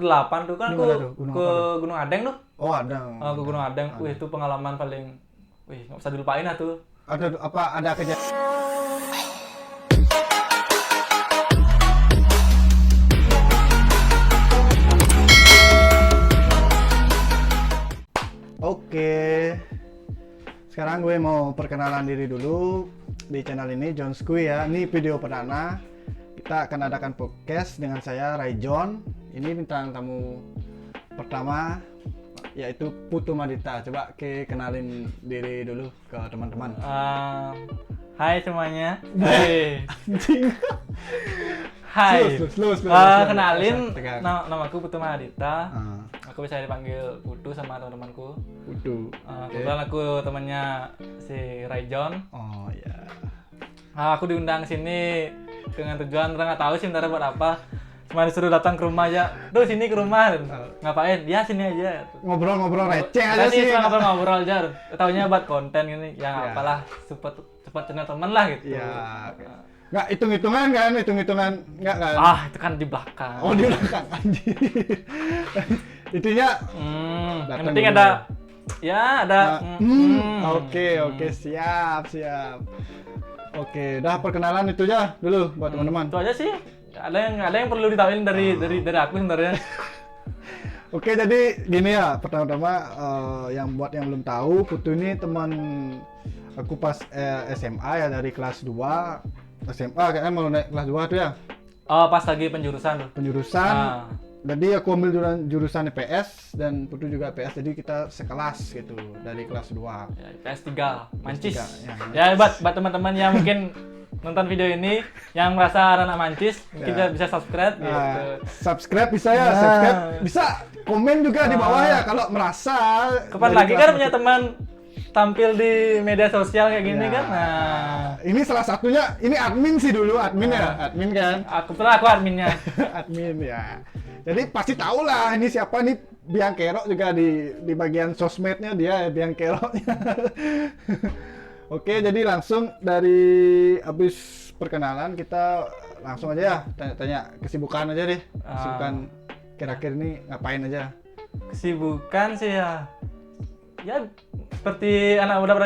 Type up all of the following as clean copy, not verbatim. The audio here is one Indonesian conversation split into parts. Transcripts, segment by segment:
ke-8 tuh kan aku Gunung ke apa tuh? Gunung Adeng tuh. Oh, ada. Ke Gunung Adeng. Wih, itu pengalaman paling nggak bisa dilupain lah tuh. Ada kejadian. Oke. Sekarang gue mau perkenalan diri dulu di channel ini, John Skui ya. Ini video perdana. Kita akan adakan podcast dengan saya Raijon. Ini bintang tamu pertama yaitu Putu Madita. Coba kenalin diri dulu ke teman-teman. Hai semuanya. Hai. Hai. Slow. Kenalin, Tegang. nama aku Putu Mahadita. Ah, Aku bisa dipanggil Putu sama teman-temanku. Putu. Kebetulan aku temannya si Raijon. Oh ya. Aku diundang sini dengan tujuan nggak tahu sih sebenarnya buat apa. Cuma disuruh datang ke rumah aja. Duh, sini ke rumah. Ngapain? Ya sini aja. Ngobrol-ngobrol receh aja Tadi sih. cuma ngobrol-ngobrol aja. Taunya buat konten ini. Ya. Ya apalah, cepat channel teman lah gitu. Ya. Nggak hitung-hitungan kan? Hitung-hitungan nggak kan? Itu kan di belakang. Oh, di belakang anjir. Intinya Yang datang penting dulu. ada ada. Oke, siap. Oke, udah perkenalan itu aja dulu buat teman-teman. Itu aja sih. Ada yang perlu ditawarin dari aku sebenarnya. Oke, jadi gini ya, pertama-tama yang belum tahu, Putu ini teman aku pas SMA ya, dari kelas 2 SMA kayaknya mau naik kelas 2 tuh ya. Pas lagi penjurusan tuh. Penjurusan. Ah. Jadi aku ambil jurusan IPS dan Putu juga IPS, jadi kita sekelas gitu dari kelas 2. Ya, PS3, Mancis. PS3, Ya, buat teman-teman yang mungkin nonton video ini yang merasa anak Mancis, kita bisa subscribe gitu. Subscribe bisa ya, subscribe bisa, komen juga di bawah ya kalau merasa. Kapan dari lagi kelas kan punya teman tampil di media sosial kayak gini Ya. kan. Ini salah satunya, ini admin sih dulu, admin kan. Aku adminnya. Admin ya. Jadi pasti tahu lah ini siapa nih, Biang Kerok juga di bagian sosmednya dia Biang Keroknya. Oke, jadi langsung dari habis perkenalan kita langsung aja ya tanya-tanya kesibukan aja deh. Kesibukan kira-kira ini ngapain aja? Kesibukan sih ya seperti anak muda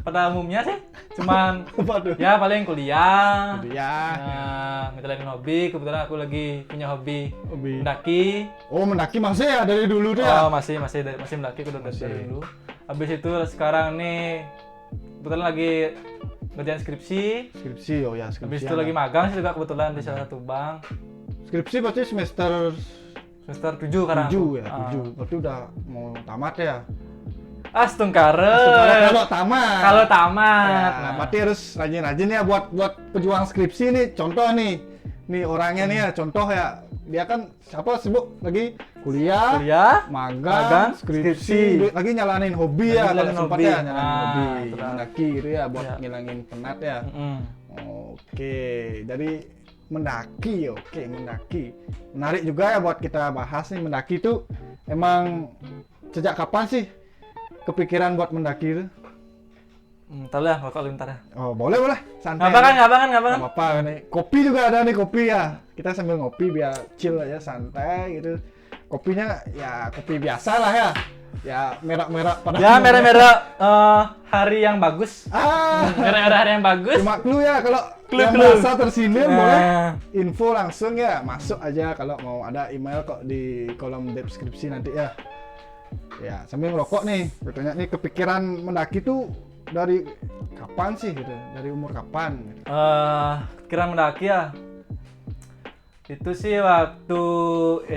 pada umumnya sih. Cuman Apa tuh? ya paling kuliah. Ya. Ngejalanin hobi. Kebetulan aku lagi punya hobi Hobi. mendaki. Oh, mendaki masih ya dari dulu tuh ya? Masih mendaki, aku udah dari dulu. Habis itu sekarang nih kebetulan lagi ngerjain skripsi. Skripsi, oh ya skripsi. Habis itu lagi magang sih juga kebetulan di salah satu bank. Skripsi berarti semester Semester 7 sekarang. 7 ya, 7. Berarti udah mau tamat ya? Astungkare. Kalau tamat. Ya, Berarti harus rajin-rajin ya buat pejuang skripsi nih. Contoh nih orangnya nih ya, contoh ya. Dia kan sibuk lagi kuliah, magang, skripsi. Lagi nyalanin hobi ya, kalau sempat ya nyalanin hobi, mendaki gitu ya buat ngilangin penat ya. Oke, dari mendaki, mendaki. Menarik juga ya buat kita bahas nih, mendaki itu emang sejak kapan sih kepikiran buat mendaki itu? Ntar lah, bakal ntar ya. Oh, boleh. Santai. Nggak apa-apa. Nggak apa-apa nih. Kopi juga ada nih, kopi ya. Kita sambil ngopi biar chill aja, santai gitu. Kopinya ya kopi biasa lah ya. Ya merah-merah pada. Ya merah-merah hari yang bagus. Merah-merah hari yang bagus. Cuma clue ya, kalau yang merasa tersindir boleh info langsung ya, masuk aja kalau mau, ada email kok di kolom deskripsi nanti ya. Ya, sambil ngerokok nih, katanya nih kepikiran mendaki tuh dari kapan sih gitu? Dari umur kapan? Gitu. Kepikiran mendaki ya. Itu sih waktu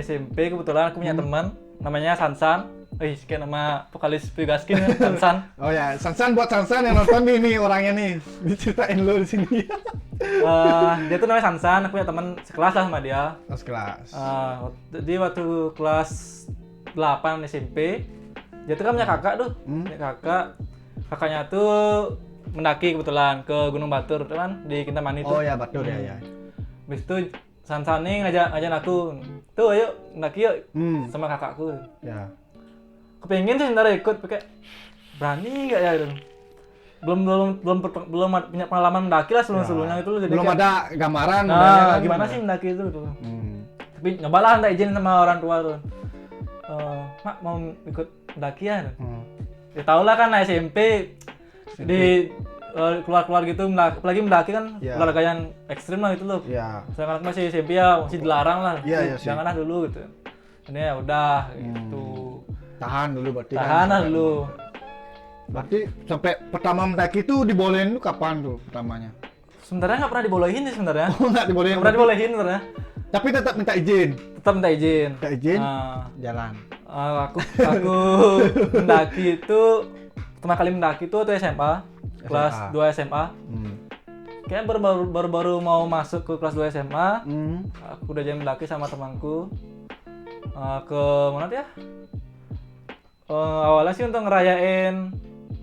SMP kebetulan aku punya teman namanya Sansan. Kayak nama vokalis Pegaskin ya, Sansan. Oh ya, Sansan, buat Sansan yang nonton nih orangnya nih. Diceritain lo di sini. Dia tuh namanya Sansan, aku punya teman sekelas lah sama dia. Kelas. Jadi waktu kelas 8 SMP, dia tuh kan punya kakak tuh. Kakaknya tuh mendaki kebetulan ke Gunung Batur tuh kan di Kintamani tuh. Oh ya, Batur ya. Habis itu Sansan nih ngajak aku, tuh ayo mendaki yuk sama kakakku. Ya. Kepengen sih sebenarnya ikut, pakai berani nggak ya? Belum punya pengalaman mendaki lah sebelumnya itu. Jadi belum kayak, ada gambaran. gimana sih mendaki itu? Tapi nyobalah minta izin sama orang tua tuh. Mak mau ikut pendakian. Ya tau lah kan SMP di keluar gitu, apalagi mendaki kan olahraga yang ekstrim lah gitu loh. Sekarang masih SMP ya, masih dilarang lah. Janganlah dulu gitu. Ini ya udah gitu. Tahan dulu berarti. Tahan lah dulu. Berarti sampai pertama mendaki itu dibolehin tuh kapan tuh pertamanya? Sebenarnya nggak pernah dibolehin sih sebenarnya. Oh nggak dibolehin? Nggak pernah dibolehin sebenarnya. Tapi tetap minta izin? Tetap minta izin. Minta izin, jalan. Aku mendaki itu, pertama kali mendaki itu waktu SMA. Kelas 2 SMA. Kayaknya baru mau masuk ke kelas 2 SMA. Aku udah jadi mendaki sama temanku. Ke mana tuh ya? Awalnya sih untuk ngerayain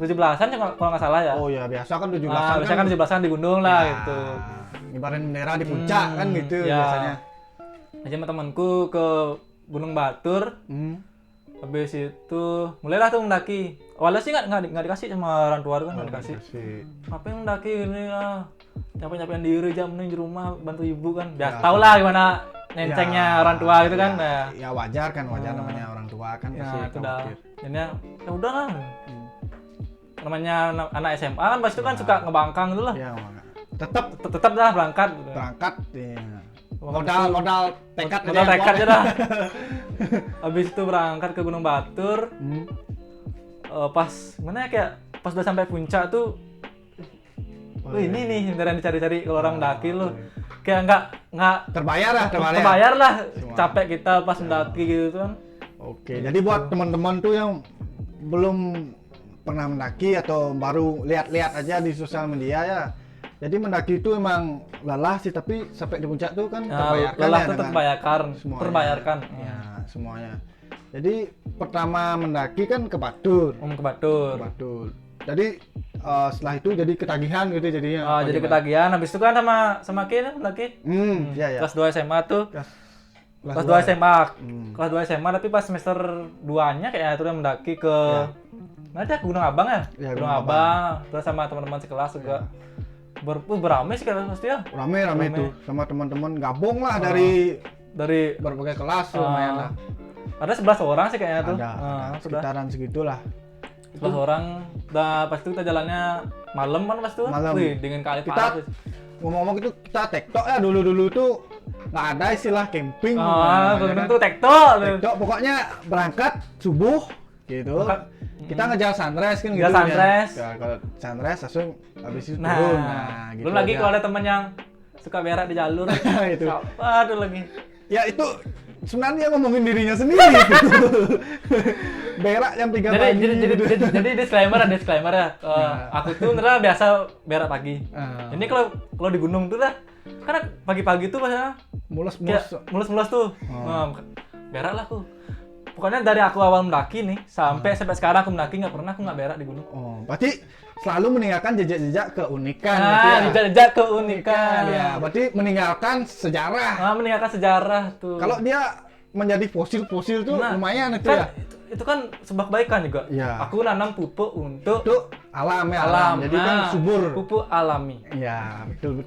17-an kalau nggak salah ya. Oh ya, biasa kan 17-an. Biasanya kan 17-an di gunung lah gitu. Ngibarin bendera di puncak kan gitu biasanya. Aja sama temanku ke Gunung Batur. Habis itu mulailah tuh mendaki. Awalnya sih nggak dikasih sama orang tua kan, nggak dikasih. Ngapain mendaki ini capek-capekin diri jam mending di rumah bantu ibu kan. Biasa tau lah gimana nencengnya orang tua gitu kan. Ya wajar kan, wajar namanya orang tua kan pasti. Itu udah. Jadinya ya udah lah. Namanya anak SMA kan pasti kan suka ngebangkang gitu lah. Iya, tetap lah berangkat. Berangkat, iya. Modal tekad aja dah. Habis itu berangkat ke Gunung Batur. Pas mana ya kayak pas udah sampai puncak tuh. Ini nih beneran dicari-cari kalau orang mendaki loh. Kayak nggak terbayar lah. Capek kita pas mendaki gitu kan. Oke, jadi buat teman-teman tuh yang belum pernah mendaki atau baru lihat-lihat aja di sosial media ya. Jadi mendaki itu emang lelah sih, tapi sampai di puncak tuh kan terbayarkan. Lelah itu terbayarkan. Ya, semuanya. Jadi pertama mendaki kan ke Batur. Ke Batur. Jadi setelah itu jadi ketagihan gitu jadinya. Jadi ketagihan, habis itu kan sama mendaki. Iya. Kelas 2 SMA tuh. Kelas 2 SMA. Kelas 2 SMA tapi pas semester 2-nya kayaknya itu udah mendaki ke mana ke Gunung Abang ya? Gunung Abang. Terus sama teman-teman sekelas juga. Beramai sih kan pasti ya. Rame tuh sama teman-teman gabung lah dari berbagai kelas lumayan lah. Ada 11 orang sih kayaknya tuh. Ada sekitaran segitulah. 11 orang. Udah pas itu kita jalannya malam kan pas itu. Wih, dingin kali kita ngomong-ngomong itu kita tektok ya dulu tuh nggak ada istilah camping. Gunung tuh tektok. Pokoknya berangkat subuh gitu. Kita ngejar sunrise kan gitu. Sunrise. Ya, kalau sunrise langsung habis itu turun. Gitu. Belum lagi kalau ada teman yang suka berak di jalur. Itu. Apa tuh lagi? Ya itu sebenarnya ngomongin dirinya sendiri gitu. Berak jam 3 pagi. Jadi disclaimer ya. Aku tuh beneran biasa berak pagi. Ini kalau di gunung tuh lah, karena pagi-pagi tuh biasanya mulus tuh. Berak lah aku. Pokoknya dari aku awal mendaki nih sampai sekarang aku mendaki nggak pernah aku nggak berak di gunung. Berarti selalu meninggalkan jejak-jejak keunikan. Jejak keunikan. Ya, berarti meninggalkan sejarah. Meninggalkan sejarah tuh. Kalau dia menjadi fosil tuh lumayan itu kan, ya. Itu kan sebuah kebaikan juga. Ya. Aku nanam pupuk untuk alam. Jadi kan subur. Pupuk alami. Ya, betul.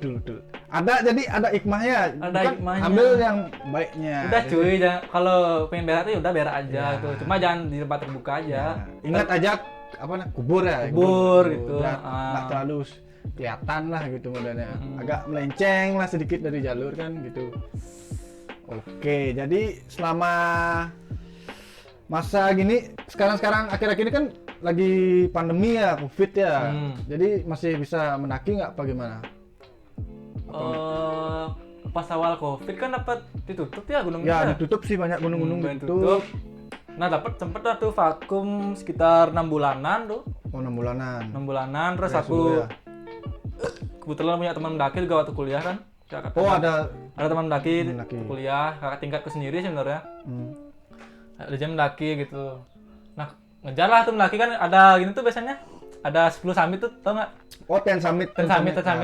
Jadi ada hikmahnya. Hikmahnya. Ambil yang baiknya. Udah cuy, kalau pengen berak tuh udah berak aja tuh. Cuma jangan di tempat terbuka aja. Ingat aja kubur ya. Kubur gitu. Nggak terlalu kelihatan lah gitu modelnya. Agak melenceng lah sedikit dari jalur kan gitu. Oke, jadi selama masa gini sekarang akhir-akhir ini kan lagi pandemi ya, Covid ya. Jadi masih bisa mendaki nggak apa gimana? Pas awal Covid kan dapat ditutup ya gunungnya. Ya, ditutup sih banyak gunung-gunung ditutup. Nah, sempet tuh vakum sekitar 6 bulanan tuh. 6 bulanan. 6 bulanan terus aku kebetulan punya teman mendaki juga waktu kuliah kan. Ada teman mendaki kuliah, kakak tingkatku sendiri sebenarnya. Ada jam mendaki gitu. Nah, ngejar lah tuh mendaki kan ada gini tuh biasanya. Ada 10 summit tuh, tau nggak? 10 summit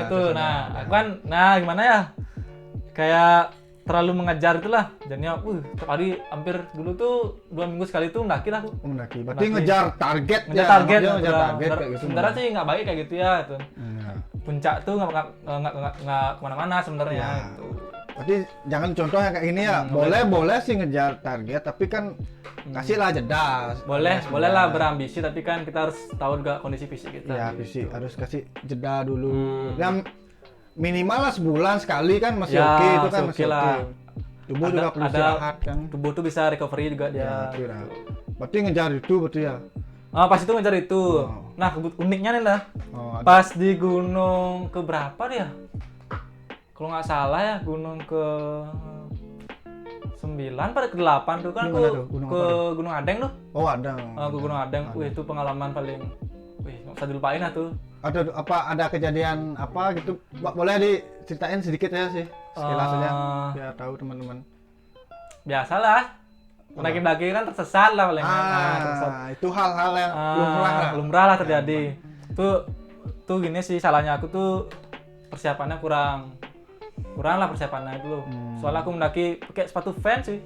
tuh. Nah, aku kan, gimana ya? Kayak terlalu mengejar itulah. Jadinya, tiap hari hampir dulu tuh 2 minggu sekali tuh mendaki lah aku. Mendaki. Berarti ngejar target. Ngejar target kayak gitu. Sebenarnya sih nggak baik kayak gitu ya. Gitu. Puncak tuh nggak kemana-mana sebenarnya. Gitu. Berarti jangan contoh yang kayak ini ya. Boleh sih ngejar target, tapi kan kasihlah jeda. Boleh lah berambisi, tapi kan kita harus tahu juga kondisi fisik kita. Ya, gitu. fisik harus kasih jeda dulu. Yang minimal lah sebulan sekali kan masih oke, itu kan masih oke. Tubuh juga perlu istirahat kan. Tubuh tuh bisa recovery juga dia. Ya, berarti ngejar itu berarti ya. Pas itu ngejar itu. Nah, uniknya nih lah. Pas di gunung ke berapa dia? Kalau nggak salah ya, gunung ke 9 pada ke 8 tuh kan ke Gunung Adeng tuh. Oh, Adeng. Ke Gunung Adeng. Wih, itu pengalaman paling nggak usah dilupain lah tuh. Ada kejadian apa gitu? Boleh diceritain sedikit ya sih. Sekilas saja biar tahu teman-teman. Biasalah. Mendaki-mendaki kan tersesat lah paling. Itu hal-hal yang lumrah lah terjadi. Tuh gini sih, salahnya aku tuh persiapannya kurang lah persiapannya itu loh. Soalnya aku mendaki pakai sepatu Vans sih.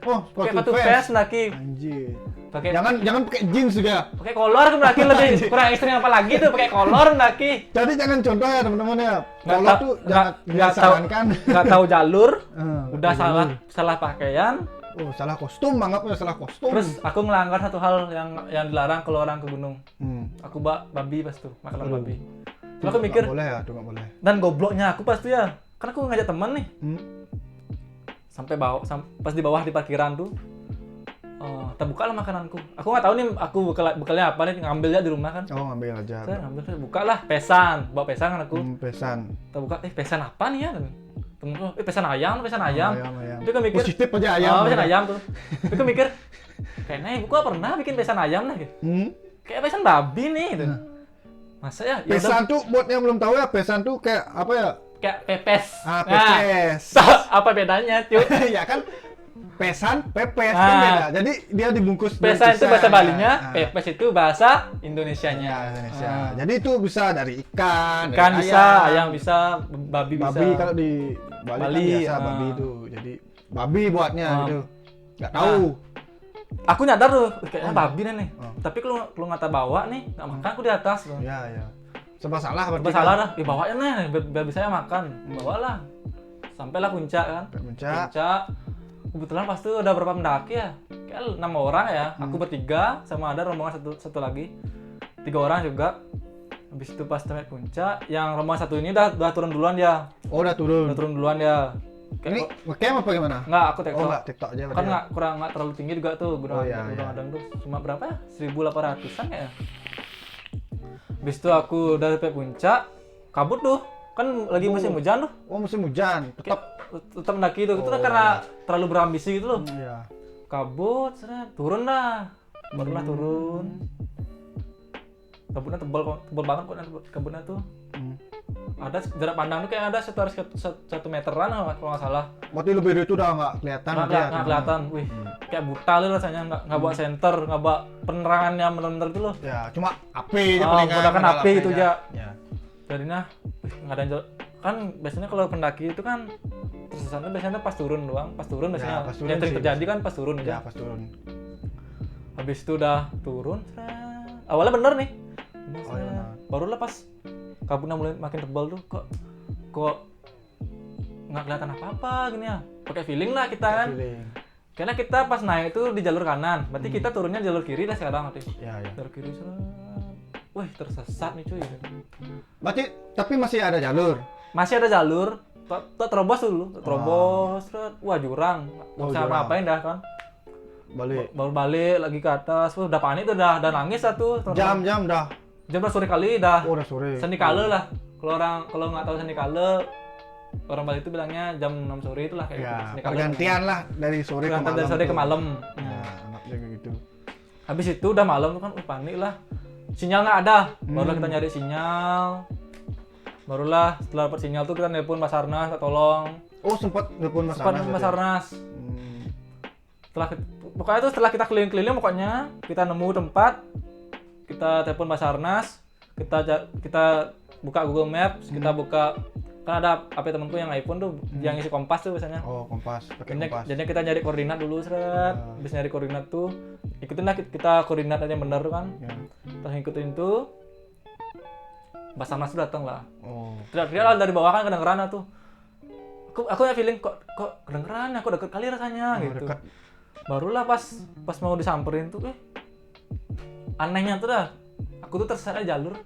Oh, sepatu Vans mendaki. Anjir. Jangan pakai jeans juga. Pakai kolor aku mendaki lebih kurang ekstrim apa lagi tuh, pakai kolor mendaki. Jadi jangan contoh ya teman-teman ya. Kolor tuh jangan disarankan. Enggak tahu jalur. Udah salah pakaian. Oh, salah kostum, anggapnya salah kostum. Terus aku melanggar satu hal yang dilarang kalau orang ke gunung. Aku babi pas tuh, makanan babi. Terus aku mikir, boleh ya, itu nggak boleh. Dan gobloknya aku pas tuh ya, kan aku ngajak teman nih. Sampai pas di bawah di parkiran tuh, terbuka lah makananku. Aku nggak tahu nih aku bekalnya apa nih, ngambil aja di rumah kan. Oh, ngambil aja. Saya ngambil, buka lah pesan, bawa pesan kan aku. Pesan. Terbuka, pesan apa nih ya? Temenku, pesan ayam. Ayam. Tapi aku mikir, positif aja ayam. Pesan ayam tuh. Tapi aku mikir, kayaknya ibuku pernah bikin pesan ayam lah gitu. Kayak pesan babi nih gitu. Masa ya? Pesan tuh buat yang belum tahu ya, pesan tuh kayak apa ya? Kayak pepes. Pepes. Apa bedanya, cuy? Ya kan pesan, pepes kan beda. Jadi dia dibungkus. Pesan itu bahasa Balinya, pepes itu bahasa Indonesianya. Indonesia. Jadi itu bisa dari ikan bisa, ayam bisa, babi bisa. Babi kalau di Bali kan biasa babi itu. Jadi babi buatnya gitu. Nggak tahu. Aku nyadar tuh, kayaknya babi nih. Tapi kalau ngata bawa nih, nggak makan aku di atas. Iya. Serba salah berarti. Serba salah dah. Bawain nih, biar bisa ya makan. Bawalah. Sampailah puncak kan. Puncak. Kebetulan pas itu ada berapa pendaki ya? Kayak 6 orang ya. Aku bertiga sama ada rombongan satu lagi. 3 orang juga. Habis itu pas sampai puncak, yang rombongan satu ini udah turun duluan dia. Oh, udah turun Duluan dia. Ini ngecamp apa gimana? Enggak, aku tektok. Oh, enggak, tektok aja. Kan nggak terlalu tinggi juga tuh Gunung Adeng tuh. Cuma berapa ya? 1.800-an kayaknya. Habis itu aku udah sampai puncak, kabut tuh. Kan lagi musim hujan tuh. Oh, musim hujan. Tetap mendaki tuh. Itu kan karena terlalu berambisi gitu loh. Iya. Kabut, turun dah. Barulah turun. Kabutnya tebal banget kok kabutnya tuh. Ada jarak pandang tuh kayak ada sekitar 1 meteran kalau nggak salah. Berarti lebih dari itu udah nggak kelihatan. Nggak kelihatan. Wih, kayak buta lu rasanya, nggak bawa senter, nggak bawa penerangan yang benar-benar itu loh. Ya, cuma api aja paling menggunakan api gitu aja. Jadinya nggak ada kan biasanya kalau pendaki itu kan tersesatnya biasanya pas turun doang, biasanya yang sering terjadi kan pas turun aja. Ya, pas turun. Habis itu udah turun, awalnya bener nih. Barulah pas kabutnya mulai makin tebal tuh kok nggak kelihatan apa-apa gini ya. Pakai feeling lah kita kan. Karena kita pas naik itu di jalur kanan, berarti kita turunnya jalur kiri dah sekarang nanti. Iya. Jalur kiri wih, tersesat nih cuy. Berarti tapi masih ada jalur. Masih ada jalur. Terobos dulu, terobos. Wah, jurang. Nggak bisa ngapain dah kan. Baru balik lagi ke atas. Udah panik tuh, udah nangis satu. Jam dah. Jam udah sore kali dah. Oh, udah sore. Sandikala lah. Kalau nggak tahu sandikala, orang Bali itu bilangnya jam 6 sore itulah kayak gitu. Pergantian lah dari sore ke malam. Dari sore ke malam. Ya, anggapnya kayak gitu. Habis itu udah malam tuh kan, panik lah. Sinyal nggak ada. Barulah kita nyari sinyal. Barulah setelah dapat sinyal tuh kita nelpon Basarnas, kita tolong. Oh, sempat nelpon Basarnas. Pokoknya itu setelah kita keliling-keliling pokoknya kita nemu tempat, kita telepon Basarnas, kita buka Google Maps, kita buka, kan ada HP temanku yang iPhone tuh yang isi kompas tuh biasanya. Oh, kompas, pakai kompas. Jadi kita nyari koordinat dulu, habis nyari koordinat tuh ikutin lah kita koordinat aja yang benar tuh kan. Terus ngikutin tuh Basarnas tuh datang lah. Teriak-teriak lah dari bawah kan kedengeran tuh. aku ya feeling kok kedengeran, aku deket kali rasanya gitu. Dekat. Barulah pas mau disamperin tuh anehnya tuh dah, aku tuh tersesat di jalur.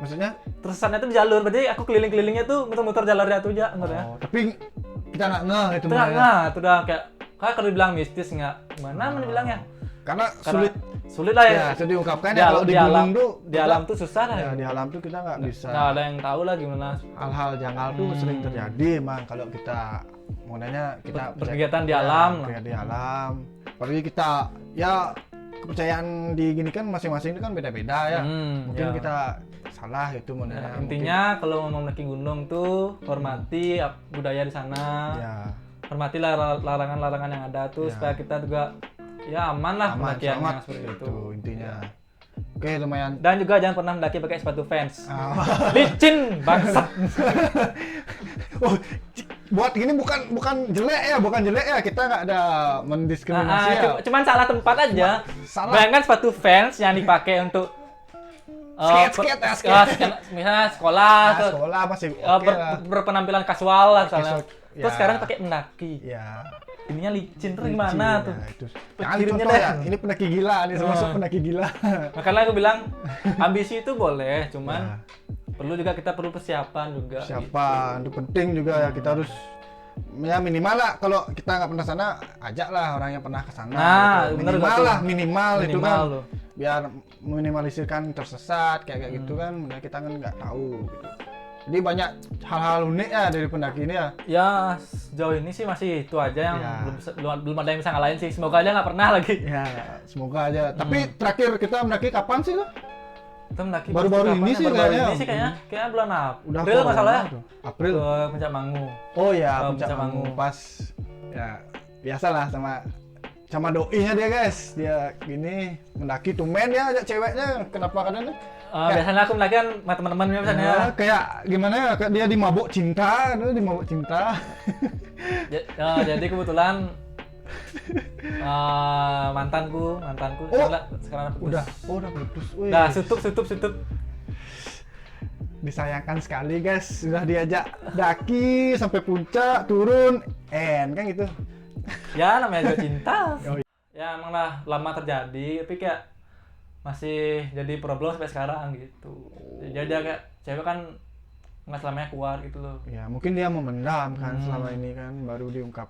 Maksudnya? Tersesatnya tuh di jalur, berarti aku keliling-kelilingnya tuh muter-muter jalurnya tuh aja, maksudnya. Tapi kita nggak ngeh itu Itu nggak, itu udah kayak kalau dibilang mistis nggak, gimana dibilangnya? Karena sulit lah ya. sulit diungkapkan ya, kalau di gunung tuh di alam tuh susah lah. Ya, di alam tuh kita nggak bisa. Nggak ada yang tahu lah gimana. Hal-hal janggal tuh sering terjadi emang kalau kita maknanya kita berkegiatan di alam. Berkegiatan di alam. Apalagi kita ya kepercayaan di gini kan masing-masing itu kan beda-beda ya. Mungkin kita salah gitu maknanya. Ya, intinya kalau mau mendaki gunung tuh hormati budaya di sana. Ya. Hormatilah larangan-larangan yang ada tuh supaya kita juga ya aman lah pendakiannya seperti itu intinya. Oke, lumayan. Dan juga jangan pernah mendaki pakai sepatu Vans. Licin bangsat. Oh, buat gini bukan jelek ya, kita nggak ada mendiskriminasi ya. Cuman salah tempat aja. Salah. Bayangkan sepatu Vans yang dipakai untuk skate. Misalnya sekolah masih berpenampilan kasual lah misalnya. Terus ya. sekarang pakai mendaki. Ya. Ininya licin terus gimana tuh? Jangan contoh ya, ini pendaki gila, ini termasuk pendaki gila. Makanya aku bilang ambisi itu boleh, cuman kita perlu persiapan juga. Persiapan, itu penting juga ya, kita harus ya minimal lah kalau kita nggak pernah sana, ajaklah orang yang pernah ke sana. Nah, gitu. Minimal itu kan. Loh. Biar minimalisirkan tersesat kayak gitu kan, kita kan nggak tahu gitu. Jadi banyak hal-hal unik ya dari pendaki ini ya. Ya sejauh ini sih masih itu aja yang belum ada yang bisa ngalahin sih. Semoga aja nggak pernah lagi. Ya semoga aja. Tapi terakhir kita mendaki kapan sih tuh? Kita mendaki baru-baru ini sih kayaknya. Ini sih kayaknya bulan April nggak salah ya. April. Ke Puncak Mangu. Oh ya Puncak Mangu pas ya biasalah sama doinya dia guys. Dia gini mendaki tumben ya ajak ceweknya. Kenapa kadang biasanya aku mendaki kan sama teman-teman biasanya. Kayak gimana ya, kayak dia dimabuk cinta. Jadi kebetulan mantanku sekarang putus. Udah putus. Nah, tutup. Disayangkan sekali guys, sudah diajak daki sampai puncak, turun, kan gitu. Ya namanya juga cinta. Ya emang lah lama terjadi, tapi kayak masih jadi problem sampai sekarang gitu. Jadi dia kayak cewek kan nggak selamanya kuat gitu loh. Ya mungkin dia memendam kan selama ini kan baru diungkapkan.